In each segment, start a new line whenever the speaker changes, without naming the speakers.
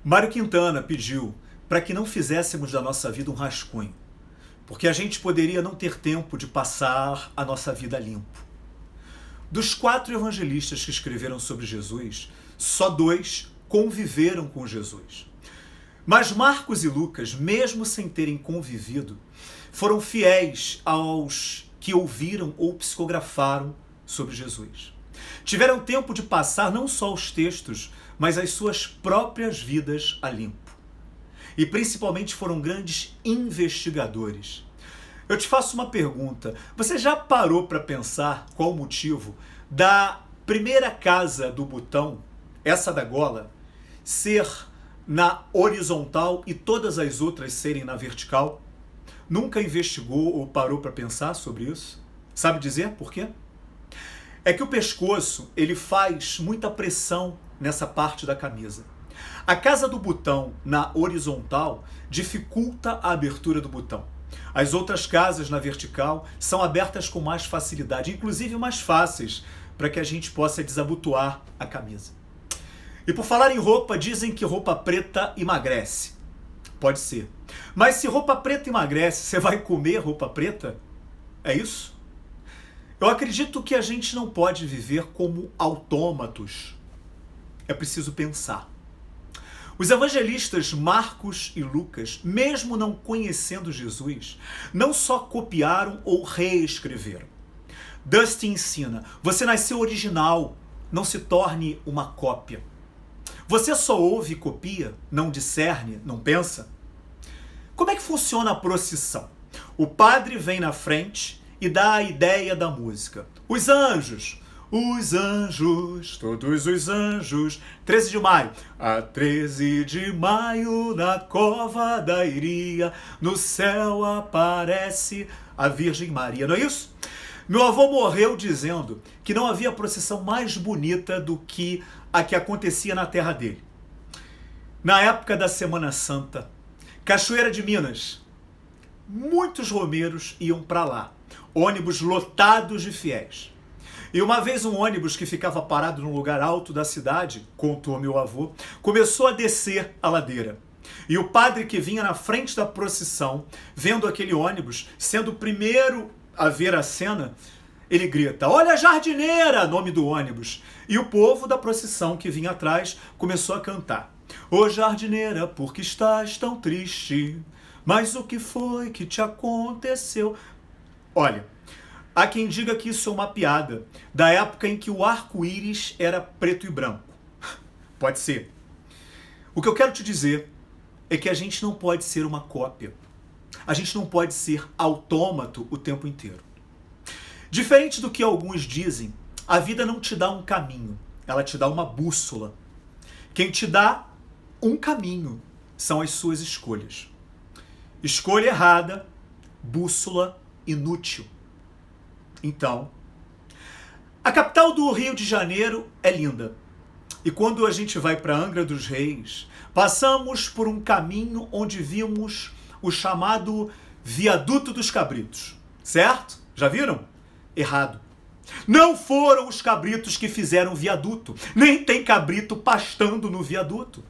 Mário Quintana pediu para que não fizéssemos da nossa vida um rascunho, porque a gente poderia não ter tempo de passar a nossa vida limpo. Dos 4 evangelistas que escreveram sobre Jesus, só 2 conviveram com Jesus. Mas Marcos e Lucas, mesmo sem terem convivido, foram fiéis aos que ouviram ou psicografaram sobre Jesus. Tiveram tempo de passar não só os textos, mas as suas próprias vidas a limpo. E principalmente foram grandes investigadores. Eu te faço uma pergunta. Você já parou para pensar qual o motivo da primeira casa do botão, essa da gola, ser na horizontal e todas as outras serem na vertical? Nunca investigou ou parou para pensar sobre isso? Sabe dizer por quê? É que o pescoço, ele faz muita pressão nessa parte da camisa. A casa do botão na horizontal dificulta a abertura do botão. As outras casas na vertical são abertas com mais facilidade, inclusive mais fáceis, para que a gente possa desabotoar a camisa. E por falar em roupa, dizem que roupa preta emagrece. Pode ser. Mas se roupa preta emagrece, você vai comer roupa preta? É isso? Eu acredito que a gente não pode viver como autômatos. É preciso pensar. Os evangelistas Marcos e Lucas, mesmo não conhecendo Jesus, não só copiaram ou reescreveram. Dustin ensina: você nasceu original, não se torne uma cópia. Você só ouve e copia, não discerne, não pensa? Como é que funciona a procissão? O padre vem na frente e dá a ideia da música. Os anjos, todos os anjos. 13 de maio. A 13 de maio, na cova da Iria, no céu aparece a Virgem Maria. Não é isso? Meu avô morreu dizendo que não havia procissão mais bonita do que a que acontecia na terra dele. Na época da Semana Santa, Cachoeira de Minas, muitos romeiros iam para lá. Ônibus lotados de fiéis. E uma vez um ônibus que ficava parado num lugar alto da cidade, contou meu avô, começou a descer a ladeira. E o padre que vinha na frente da procissão, vendo aquele ônibus, sendo o primeiro a ver a cena, ele grita: olha a jardineira, nome do ônibus. E o povo da procissão que vinha atrás começou a cantar: ô jardineira, por que estás tão triste? Mas o que foi que te aconteceu? Olha, há quem diga que isso é uma piada da época em que o arco-íris era preto e branco. Pode ser. O que eu quero te dizer é que a gente não pode ser uma cópia. A gente não pode ser autômato o tempo inteiro. Diferente do que alguns dizem, a vida não te dá um caminho, ela te dá uma bússola. Quem te dá um caminho são as suas escolhas. Escolha errada, bússola inútil. Então, a capital do Rio de Janeiro é linda. E quando a gente vai para Angra dos Reis, passamos por um caminho onde vimos o chamado Viaduto dos Cabritos. Certo? Já viram? Errado. Não foram os cabritos que fizeram o viaduto. Nem tem cabrito pastando no viaduto.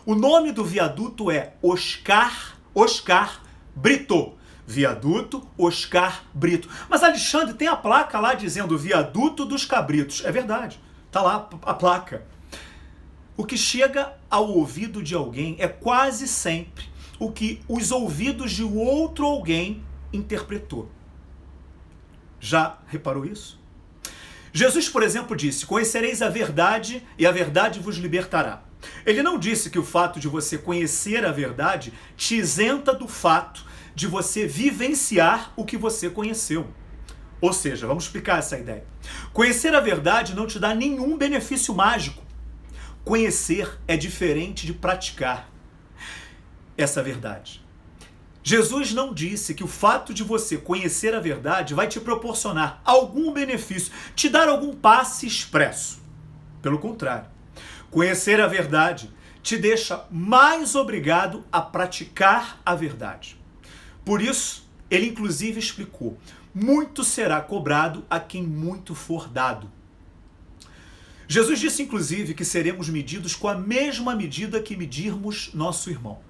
O nome do viaduto é Oscar Brito. Viaduto Oscar Brito. Mas, Alexandre, tem a placa lá dizendo Viaduto dos Cabritos. É verdade. Tá lá a placa. O que chega ao ouvido de alguém é quase sempre o que os ouvidos de outro alguém interpretou. Já reparou isso? Jesus, por exemplo, disse: conhecereis a verdade e a verdade vos libertará. Ele não disse que o fato de você conhecer a verdade te isenta do fato de você vivenciar o que você conheceu. Ou seja, vamos explicar essa ideia. Conhecer a verdade não te dá nenhum benefício mágico. Conhecer é diferente de praticar essa verdade. Jesus não disse que o fato de você conhecer a verdade vai te proporcionar algum benefício, te dar algum passe expresso. Pelo contrário, conhecer a verdade te deixa mais obrigado a praticar a verdade. Por isso, ele inclusive explicou: muito será cobrado a quem muito for dado. Jesus disse, inclusive, que seremos medidos com a mesma medida que medirmos nosso irmão.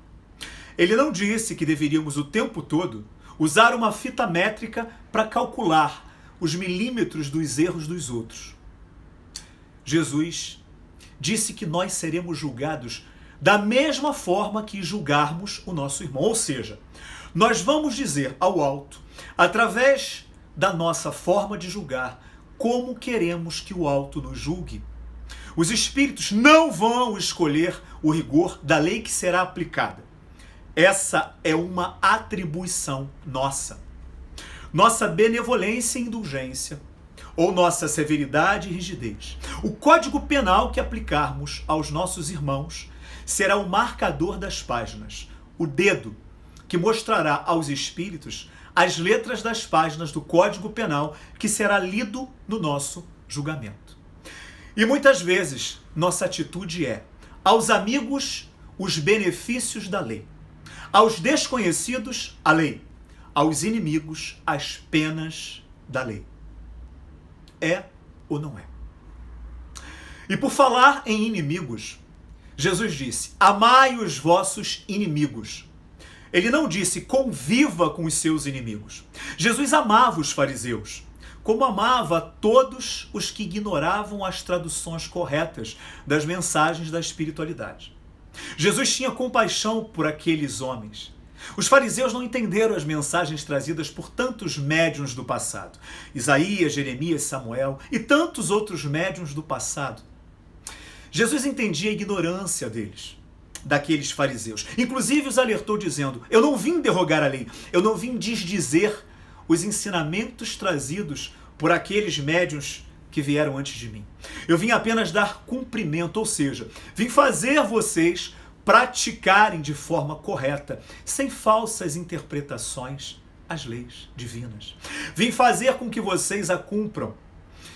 Ele não disse que deveríamos o tempo todo usar uma fita métrica para calcular os milímetros dos erros dos outros. Jesus disse que nós seremos julgados da mesma forma que julgarmos o nosso irmão. Ou seja, nós vamos dizer ao alto, através da nossa forma de julgar, como queremos que o alto nos julgue. Os espíritos não vão escolher o rigor da lei que será aplicada. Essa é uma atribuição nossa. Nossa benevolência e indulgência, ou nossa severidade e rigidez. O código penal que aplicarmos aos nossos irmãos será o marcador das páginas, o dedo que mostrará aos espíritos as letras das páginas do Código Penal que será lido no nosso julgamento. E muitas vezes nossa atitude é: aos amigos, os benefícios da lei; aos desconhecidos, a lei; aos inimigos, as penas da lei. É ou não é? E por falar em inimigos, Jesus disse: amai os vossos inimigos. Ele não disse conviva com os seus inimigos. Jesus amava os fariseus, como amava todos os que ignoravam as traduções corretas das mensagens da espiritualidade. Jesus tinha compaixão por aqueles homens. Os fariseus não entenderam as mensagens trazidas por tantos médiuns do passado. Isaías, Jeremias, Samuel e tantos outros médiuns do passado. Jesus entendia a ignorância deles, daqueles fariseus. Inclusive os alertou dizendo: eu não vim derrogar a lei, eu não vim desdizer os ensinamentos trazidos por aqueles médiuns que vieram antes de mim. Eu vim apenas dar cumprimento, ou seja, vim fazer vocês praticarem de forma correta, sem falsas interpretações, as leis divinas. Vim fazer com que vocês a cumpram.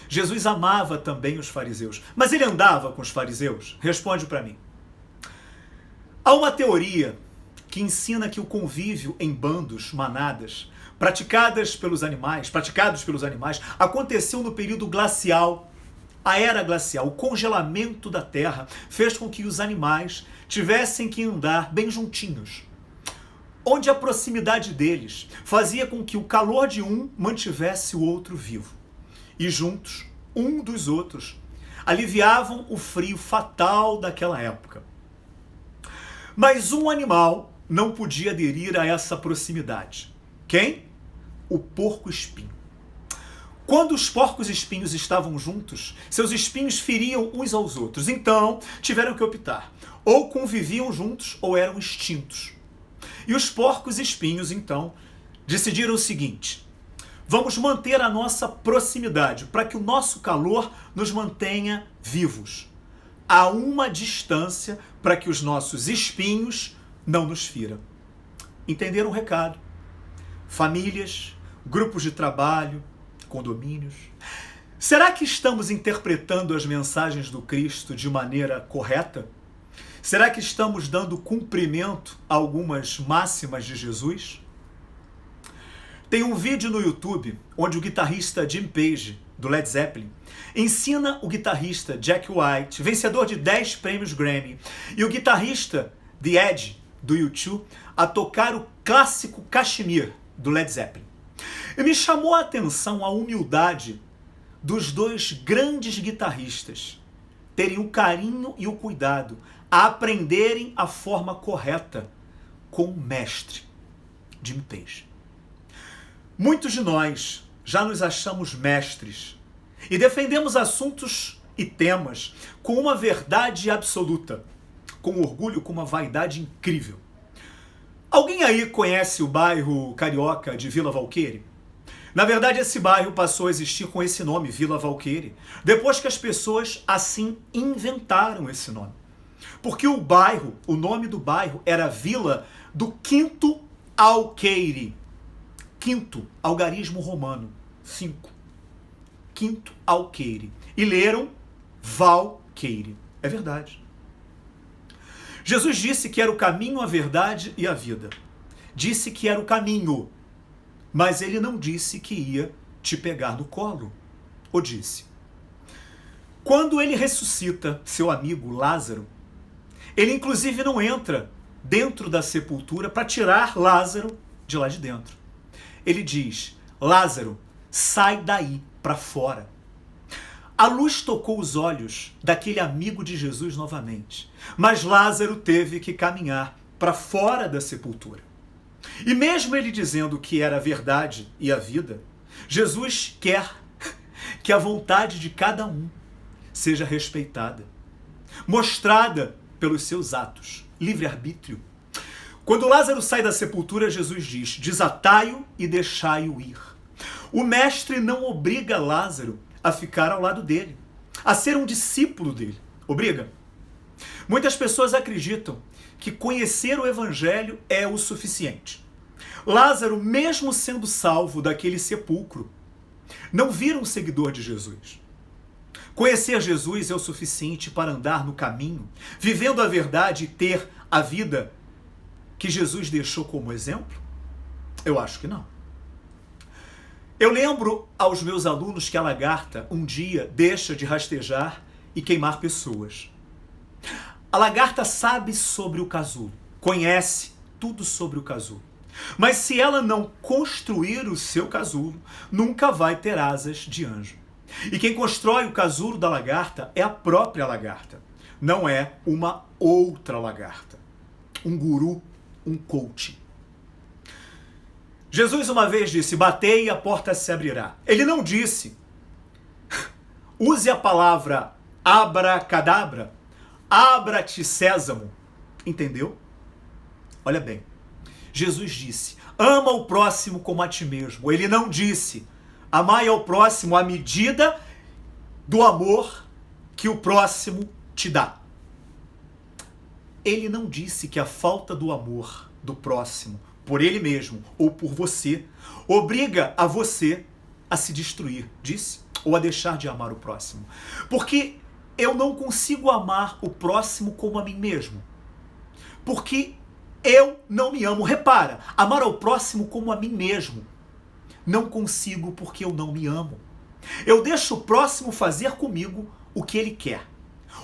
Jesus amava também os fariseus, mas ele andava com os fariseus? Responde para mim. Há uma teoria que ensina que o convívio em bandos, manadas, praticados pelos animais, aconteceu no período glacial. A era glacial, o congelamento da Terra, fez com que os animais tivessem que andar bem juntinhos, onde a proximidade deles fazia com que o calor de um mantivesse o outro vivo. E juntos, um dos outros, aliviavam o frio fatal daquela época. Mas um animal não podia aderir a essa proximidade. Quem? O porco-espinho. Quando os porcos-espinhos estavam juntos, seus espinhos feriam uns aos outros. Então, tiveram que optar. Ou conviviam juntos ou eram extintos. E os porcos-espinhos, então, decidiram o seguinte: vamos manter a nossa proximidade para que o nosso calor nos mantenha vivos, a uma distância para que os nossos espinhos não nos firam. Entenderam o recado? Famílias, grupos de trabalho, condomínios. Será que estamos interpretando as mensagens do Cristo de maneira correta? Será que estamos dando cumprimento a algumas máximas de Jesus? Tem um vídeo no YouTube onde o guitarrista Jim Page, do Led Zeppelin, ensina o guitarrista Jack White, vencedor de 10 prêmios Grammy, e o guitarrista The Edge, do U2, a tocar o clássico Kashmir, do Led Zeppelin. E me chamou a atenção a humildade dos dois grandes guitarristas terem o carinho e o cuidado a aprenderem a forma correta com o mestre, Jim Page. Muitos de nós já nos achamos mestres e defendemos assuntos e temas com uma verdade absoluta, com orgulho, com uma vaidade incrível. Alguém aí conhece o bairro carioca de Vila Valqueire? Na verdade, esse bairro passou a existir com esse nome, Vila Valqueire, depois que as pessoas assim inventaram esse nome. Porque o nome do bairro era Vila do Quinto Alqueire. Quinto, algarismo romano, 5. Quinto Alqueire. E leram Valqueire. É verdade. Jesus disse que era o caminho, a verdade e a vida. Disse que era o caminho, mas ele não disse que ia te pegar no colo. Ou disse? Quando ele ressuscita seu amigo Lázaro, ele inclusive não entra dentro da sepultura para tirar Lázaro de lá de dentro. Ele diz: Lázaro, sai daí para fora. A luz tocou os olhos daquele amigo de Jesus novamente, mas Lázaro teve que caminhar para fora da sepultura. E mesmo ele dizendo que era a verdade e a vida, Jesus quer que a vontade de cada um seja respeitada, mostrada pelos seus atos, livre-arbítrio. Quando Lázaro sai da sepultura, Jesus diz: desatai-o e deixai-o ir. O mestre não obriga Lázaro a ficar ao lado dele, a ser um discípulo dele. Obriga? Muitas pessoas acreditam que conhecer o evangelho é o suficiente. Lázaro, mesmo sendo salvo daquele sepulcro, não vira um seguidor de Jesus. Conhecer Jesus é o suficiente para andar no caminho, vivendo a verdade e ter a vida que Jesus deixou como exemplo? Eu acho que não. Eu lembro aos meus alunos que a lagarta um dia deixa de rastejar e queimar pessoas. A lagarta sabe sobre o casulo, conhece tudo sobre o casulo. Mas se ela não construir o seu casulo, nunca vai ter asas de anjo. E quem constrói o casulo da lagarta é a própria lagarta, não é uma outra lagarta. Um guru, um coach. Jesus uma vez disse: batei e a porta se abrirá. Ele não disse: use a palavra abracadabra, abra-te sésamo. Entendeu? Olha bem. Jesus disse: ama o próximo como a ti mesmo. Ele não disse: amai ao próximo à medida do amor que o próximo te dá. Ele não disse que a falta do amor do próximo, por ele mesmo ou por você, obriga a você a se destruir, disse, ou a deixar de amar o próximo. Porque eu não consigo amar o próximo como a mim mesmo. Porque eu não me amo. Repara, amar ao próximo como a mim mesmo. Não consigo porque eu não me amo. Eu deixo o próximo fazer comigo o que ele quer.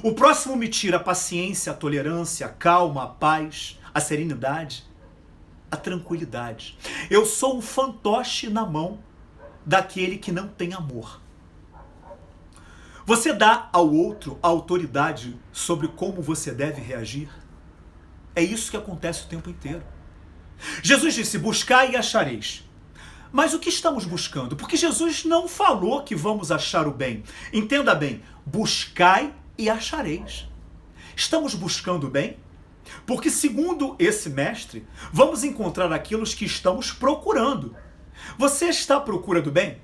O próximo me tira a paciência, a tolerância, a calma, a paz, a serenidade, a tranquilidade. Eu sou um fantoche na mão daquele que não tem amor. Você dá ao outro a autoridade sobre como você deve reagir? É isso que acontece o tempo inteiro. Jesus disse: buscai e achareis. Mas o que estamos buscando? Porque Jesus não falou que vamos achar o bem. Entenda bem, buscai e achareis. Estamos buscando o bem? Porque segundo esse mestre, vamos encontrar aquilo que estamos procurando. Você está à procura do bem?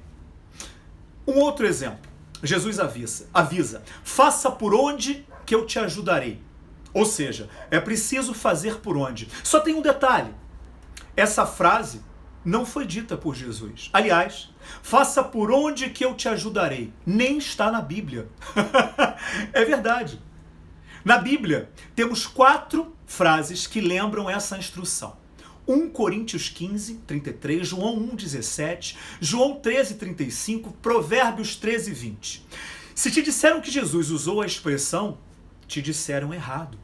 Um outro exemplo. Jesus avisa, faça por onde que eu te ajudarei. Ou seja, é preciso fazer por onde. Só tem um detalhe. Essa frase não foi dita por Jesus. Aliás, faça por onde que eu te ajudarei. Nem está na Bíblia. É verdade. Na Bíblia, temos 4 frases que lembram essa instrução. 1 Coríntios 15, 33, João 1, 17, João 13, 35, Provérbios 13, 20. Se te disseram que Jesus usou a expressão, te disseram errado.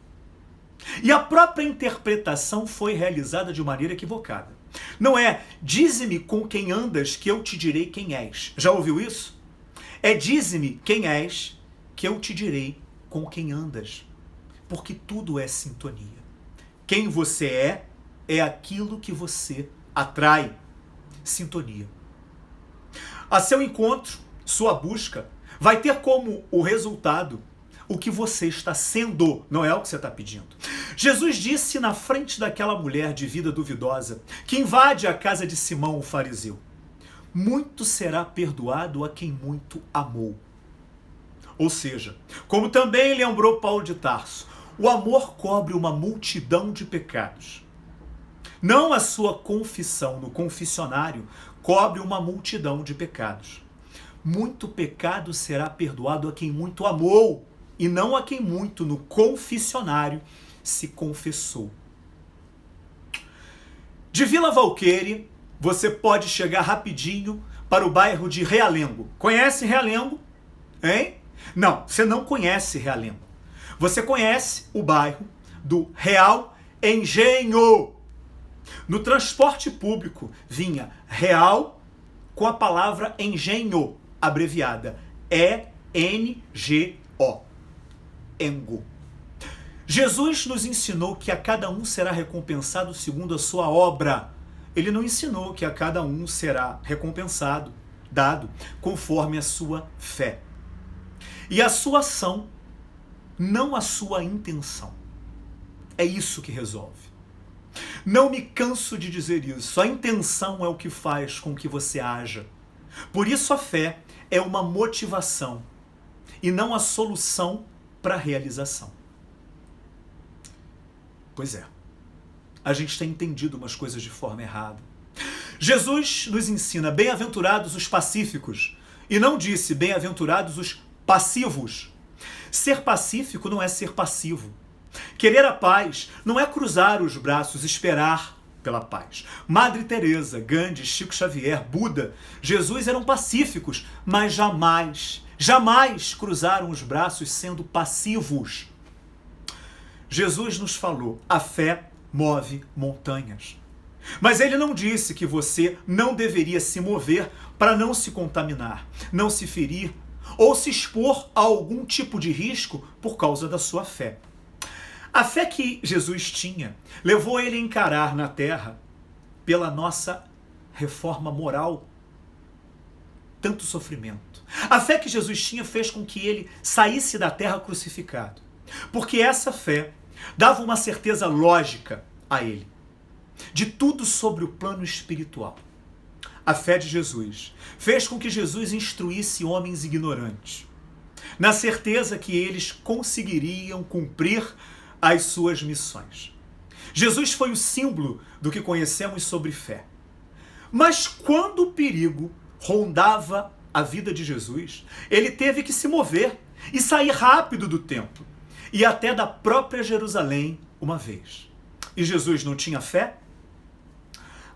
E a própria interpretação foi realizada de maneira equivocada. Não é: dize-me com quem andas que eu te direi quem és. Já ouviu isso? É: dize-me quem és que eu te direi com quem andas. Porque tudo é sintonia. Quem você é aquilo que você atrai. Sintonia. A seu encontro, sua busca, vai ter como o resultado o que você está sendo, não é o que você está pedindo. Jesus disse na frente daquela mulher de vida duvidosa, que invade a casa de Simão o fariseu: muito será perdoado a quem muito amou. Ou seja, como também lembrou Paulo de Tarso, o amor cobre uma multidão de pecados. Não a sua confissão no confessionário cobre uma multidão de pecados. Muito pecado será perdoado a quem muito amou, e não a quem muito no confessionário se confessou. De Vila Valqueire, você pode chegar rapidinho para o bairro de Realengo. Conhece Realengo? Hein? Não, você não conhece Realengo. Você conhece o bairro do Real Engenho. No transporte público vinha Real com a palavra engenho, abreviada. E-N-G-O. Engo. Jesus nos ensinou que a cada um será recompensado segundo a sua obra. Ele não ensinou que a cada um será recompensado, dado, conforme a sua fé. E a sua ação, não a sua intenção. É isso que resolve. Não me canso de dizer isso. A intenção é o que faz com que você haja. Por isso a fé é uma motivação e não a solução para a realização. Pois é. A gente tem entendido umas coisas de forma errada. Jesus nos ensina, bem-aventurados os pacíficos, e não disse bem-aventurados os passivos. Ser pacífico não é ser passivo. Querer a paz não é cruzar os braços e esperar pela paz. Madre Teresa, Gandhi, Chico Xavier, Buda, Jesus eram pacíficos, mas jamais cruzaram os braços sendo passivos. Jesus nos falou, a fé move montanhas. Mas ele não disse que você não deveria se mover para não se contaminar, não se ferir ou se expor a algum tipo de risco por causa da sua fé. A fé que Jesus tinha levou ele a encarar na terra, pela nossa reforma moral, tanto sofrimento. A fé que Jesus tinha fez com que ele saísse da terra crucificado, porque essa fé dava uma certeza lógica a ele, de tudo sobre o plano espiritual. A fé de Jesus fez com que Jesus instruísse homens ignorantes, na certeza que eles conseguiriam cumprir as suas missões. Jesus foi o símbolo do que conhecemos sobre fé. Mas quando o perigo rondava a vida de Jesus, ele teve que se mover e sair rápido do templo e até da própria Jerusalém uma vez. E Jesus não tinha fé?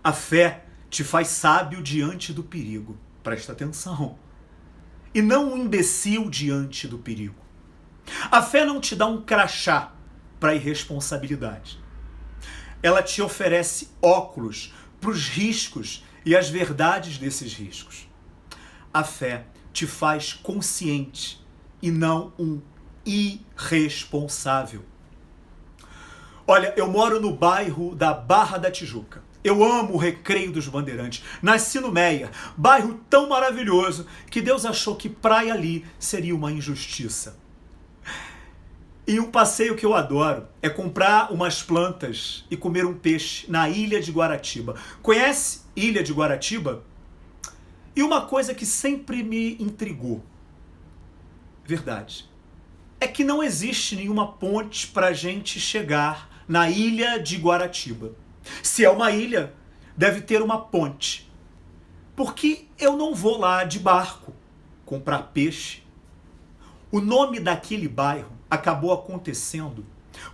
A fé te faz sábio diante do perigo. Presta atenção. E não um imbecil diante do perigo. A fé não te dá um crachá para a irresponsabilidade. Ela te oferece óculos para os riscos e as verdades desses riscos. A fé te faz consciente e não um irresponsável. Olha, eu moro no bairro da Barra da Tijuca. Eu amo o Recreio dos Bandeirantes. Nasci no Meia, bairro tão maravilhoso que Deus achou que praia ali seria uma injustiça. E um passeio que eu adoro é comprar umas plantas e comer um peixe na Ilha de Guaratiba. Conhece Ilha de Guaratiba? E uma coisa que sempre me intrigou, verdade, é que não existe nenhuma ponte para a gente chegar na Ilha de Guaratiba. Se é uma ilha, deve ter uma ponte. Porque eu não vou lá de barco comprar peixe. O nome daquele bairro acabou acontecendo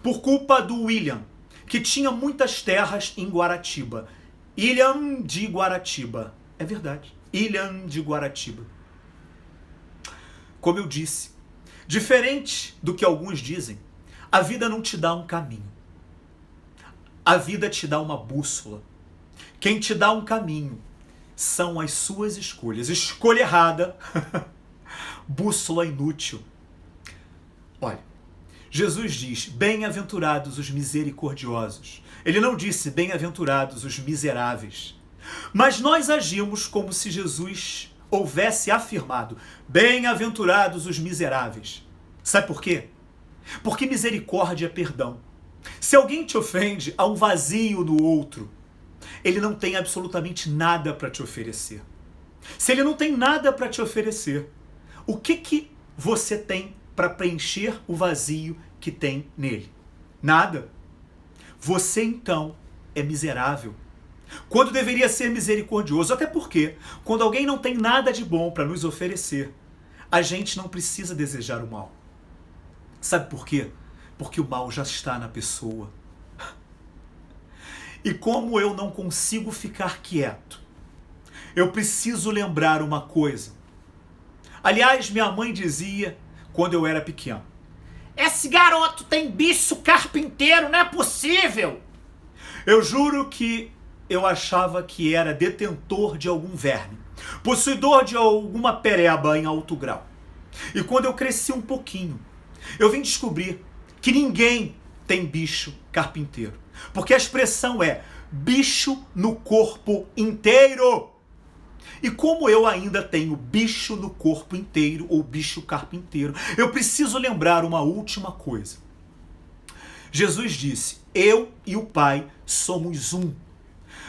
por culpa do William, que tinha muitas terras em Guaratiba. Ilha de Guaratiba. É verdade. Ilha de Guaratiba. Como eu disse, diferente do que alguns dizem, a vida não te dá um caminho. A vida te dá uma bússola. Quem te dá um caminho são as suas escolhas. Escolha errada, bússola inútil. Olha, Jesus diz, bem-aventurados os misericordiosos. Ele não disse bem-aventurados os miseráveis. Mas nós agimos como se Jesus houvesse afirmado, bem-aventurados os miseráveis. Sabe por quê? Porque misericórdia é perdão. Se alguém te ofende, há um vazio no outro. Ele não tem absolutamente nada para te oferecer. Se ele não tem nada para te oferecer, o que você tem para preencher o vazio que tem nele? Nada. Você então é miserável, quando deveria ser misericordioso. Até porque, quando alguém não tem nada de bom para nos oferecer, a gente não precisa desejar o mal. Sabe por quê? Porque o mal já está na pessoa. E como eu não consigo ficar quieto, eu preciso lembrar uma coisa. Aliás, minha mãe dizia, quando eu era pequeno.
Esse garoto tem bicho carpinteiro, não é possível!
Eu juro que eu achava que era detentor de algum verme, possuidor de alguma pereba em alto grau. E quando eu cresci um pouquinho, eu vim descobrir que ninguém tem bicho carpinteiro, porque a expressão é bicho no corpo inteiro. E como eu ainda tenho bicho no corpo inteiro, ou bicho carpinteiro, eu preciso lembrar uma última coisa. Jesus disse, eu e o Pai somos um.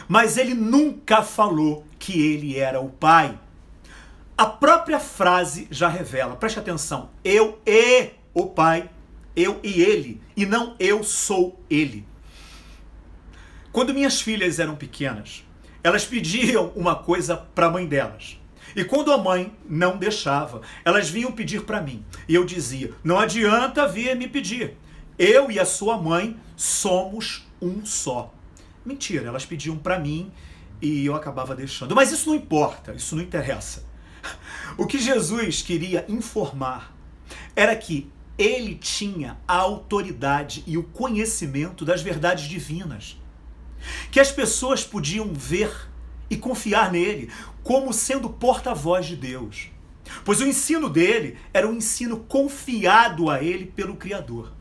Mas ele nunca falou que ele era o Pai. A própria frase já revela, preste atenção, eu e o Pai, eu e ele, e não eu sou ele. Quando minhas filhas eram pequenas, elas pediam uma coisa para a mãe delas. E quando a mãe não deixava, elas vinham pedir para mim. E eu dizia, não adianta vir me pedir. Eu e a sua mãe somos um só. Mentira, elas pediam para mim e eu acabava deixando. Mas isso não importa, isso não interessa. O que Jesus queria informar era que ele tinha a autoridade e o conhecimento das verdades divinas. Que as pessoas podiam ver e confiar nele como sendo porta-voz de Deus. Pois o ensino dele era um ensino confiado a ele pelo Criador.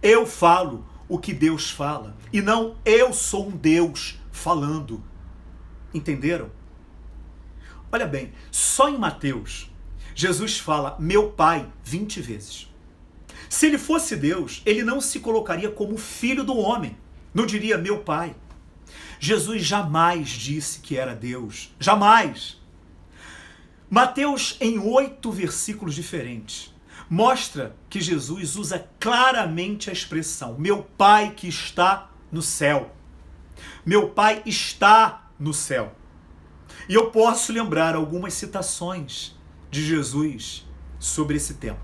Eu falo o que Deus fala e não eu sou um Deus falando. Entenderam? Olha bem, só em Mateus, Jesus fala meu Pai 20 vezes. Se ele fosse Deus, ele não se colocaria como filho do homem. Não diria meu Pai. Jesus jamais disse que era Deus. Jamais. Mateus, em 8 versículos diferentes, mostra que Jesus usa claramente a expressão meu Pai que está no céu. Meu Pai está no céu. E eu posso lembrar algumas citações de Jesus sobre esse tema.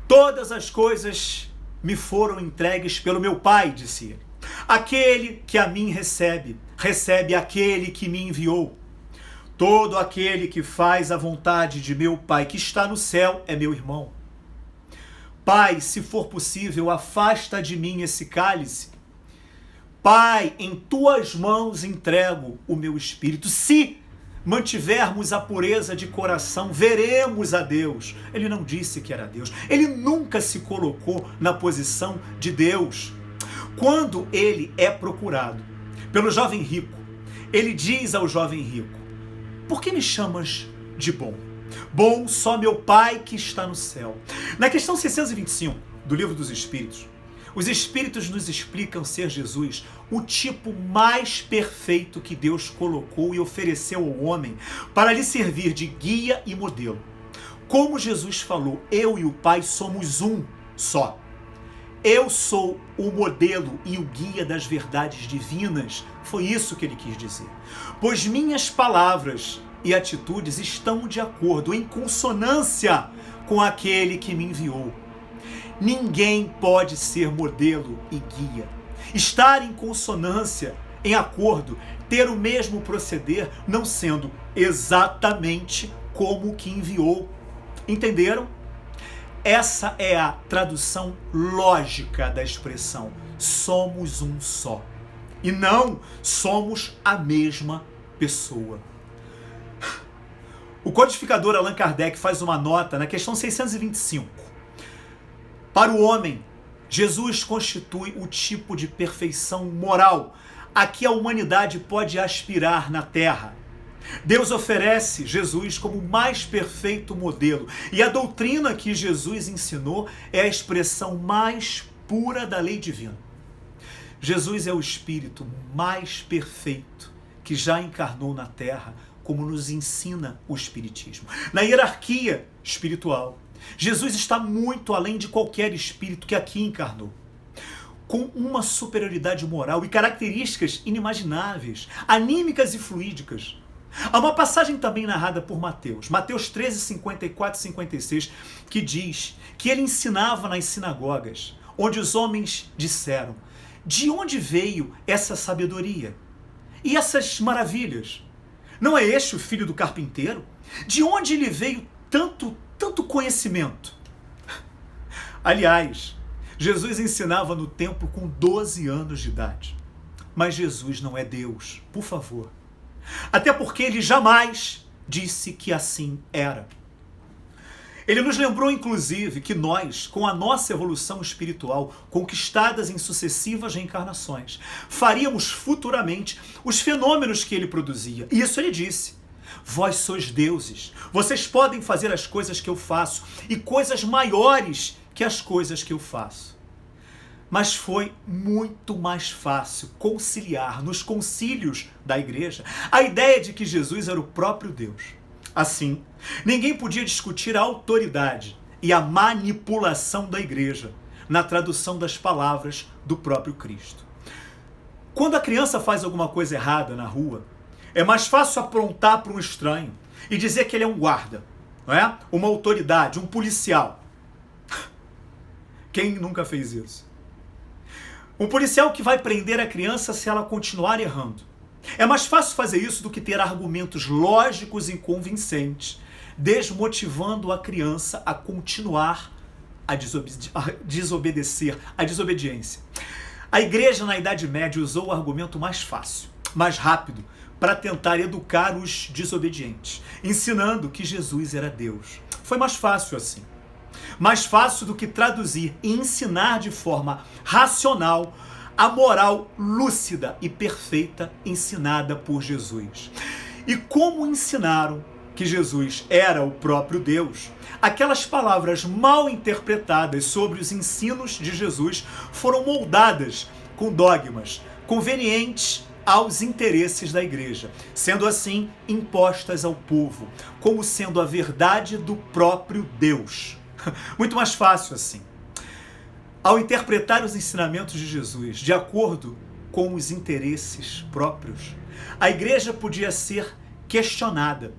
Todas as coisas me foram entregues pelo meu Pai, disse ele. Aquele que a mim recebe, recebe aquele que me enviou. Todo aquele que faz a vontade de meu Pai que está no céu é meu irmão. Pai, se for possível, afasta de mim esse cálice. Pai, em tuas mãos entrego o meu espírito. Se mantivermos a pureza de coração, veremos a Deus. Ele não disse que era Deus. Ele nunca se colocou na posição de Deus. Quando ele é procurado pelo jovem rico, ele diz ao jovem rico, por que me chamas de bom? Bom só meu Pai que está no céu. Na questão 625 do Livro dos Espíritos, os Espíritos nos explicam ser Jesus o tipo mais perfeito que Deus colocou e ofereceu ao homem para lhe servir de guia e modelo. Como Jesus falou, eu e o Pai somos um só. Eu sou o modelo e o guia das verdades divinas. Foi isso que ele quis dizer. Pois minhas palavras e atitudes estão de acordo, em consonância com aquele que me enviou. Ninguém pode ser modelo e guia. Estar em consonância, em acordo, ter o mesmo proceder, não sendo exatamente como o que enviou. Entenderam? Essa é a tradução lógica da expressão somos um só. E não somos a mesma pessoa. O codificador Allan Kardec faz uma nota na questão 625. Para o homem, Jesus constitui o tipo de perfeição moral a que a humanidade pode aspirar na Terra. Deus oferece Jesus como o mais perfeito modelo. E a doutrina que Jesus ensinou é a expressão mais pura da lei divina. Jesus é o Espírito mais perfeito que já encarnou na Terra, como nos ensina o Espiritismo. Na hierarquia espiritual, Jesus está muito além de qualquer espírito que aqui encarnou. Com uma superioridade moral e características inimagináveis, anímicas e fluídicas. Há uma passagem também narrada por Mateus, Mateus 13, 54 e 56, que diz que ele ensinava nas sinagogas, onde os homens disseram, de onde veio essa sabedoria e essas maravilhas? Não é este o filho do carpinteiro? De onde lhe veio tanto tanto conhecimento. Aliás, Jesus ensinava no templo com 12 anos de idade. Mas Jesus não é Deus, por favor. Até porque ele jamais disse que assim era. Ele nos lembrou, inclusive, que nós, com a nossa evolução espiritual, conquistadas em sucessivas reencarnações, faríamos futuramente os fenômenos que ele produzia. E isso ele disse. Vós sois deuses. Vocês podem fazer as coisas que eu faço e coisas maiores que as coisas que eu faço. Mas foi muito mais fácil conciliar nos concílios da igreja a ideia de que Jesus era o próprio Deus. Assim, ninguém podia discutir a autoridade e a manipulação da igreja na tradução das palavras do próprio Cristo. Quando a criança faz alguma coisa errada na rua, é mais fácil aprontar para um estranho e dizer que ele é um guarda, não é? Uma autoridade, um policial. Quem nunca fez isso? Um policial que vai prender a criança se ela continuar errando. É mais fácil fazer isso do que ter argumentos lógicos e convincentes, desmotivando a criança a continuar a desobedecer, a desobediência. A igreja na Idade Média usou o argumento mais fácil, mais rápido, para tentar educar os desobedientes, ensinando que Jesus era Deus. Foi mais fácil assim. Mais fácil do que traduzir e ensinar de forma racional a moral lúcida e perfeita ensinada por Jesus. E como ensinaram que Jesus era o próprio Deus, aquelas palavras mal interpretadas sobre os ensinos de Jesus foram moldadas com dogmas convenientes aos interesses da igreja, sendo assim impostas ao povo, como sendo a verdade do próprio Deus. Muito mais fácil assim. Ao interpretar os ensinamentos de Jesus de acordo com os interesses próprios, a igreja podia ser questionada,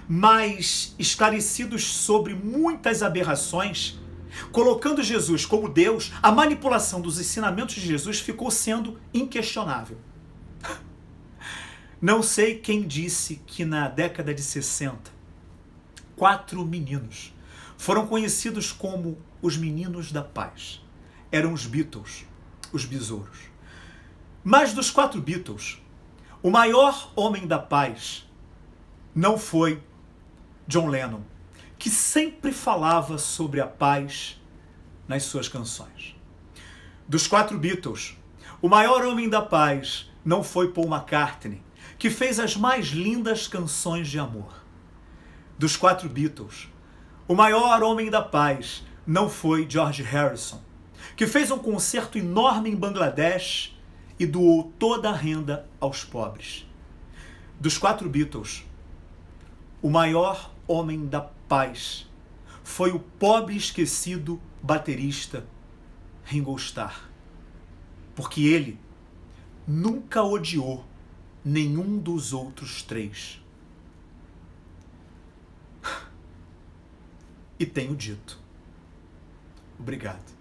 mas esclarecidos sobre muitas aberrações, colocando Jesus como Deus, a manipulação dos ensinamentos de Jesus ficou sendo inquestionável. Não sei quem disse que na década de 60, 4 meninos foram conhecidos como os meninos da paz. Eram os Beatles, os besouros. Mas dos 4 Beatles, o maior homem da paz não foi John Lennon, que sempre falava sobre a paz nas suas canções. Dos 4 Beatles, o maior homem da paz não foi Paul McCartney, que fez as mais lindas canções de amor. Dos 4 Beatles, o maior homem da paz não foi George Harrison, que fez um concerto enorme em Bangladesh e doou toda a renda aos pobres. Dos 4 Beatles, o maior homem da paz foi o pobre e esquecido baterista Ringo Starr, porque ele nunca odiou nenhum dos outros 3. E tenho dito. Obrigado.